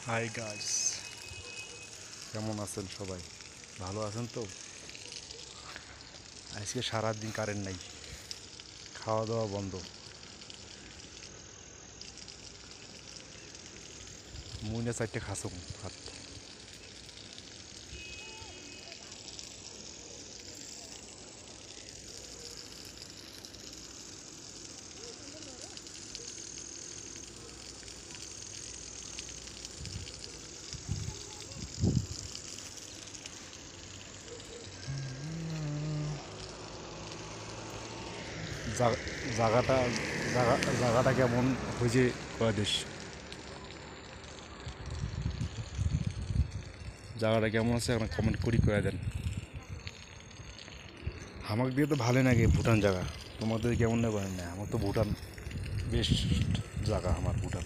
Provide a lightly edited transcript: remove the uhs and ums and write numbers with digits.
Hi guys, কেমন আছেন সবাই? ভালো আছেন তো? আজকে সারাদিন কারেন্ট নাই, খাওয়া দাওয়া বন্ধ। মুইনা চারটে খাসুম ভাত। জায়গাটা জায়গাটা কেমন হয়েছে দেশ? জায়গাটা কেমন আছে এখন কমেন্ট করে দেন। আমাকে দিয়ে তো ভালো লাগে ভুটান জায়গা, তোমাদের কেমন নেই না? আমার তো ভুটান বেস্ট জায়গা, আমার ভুটান।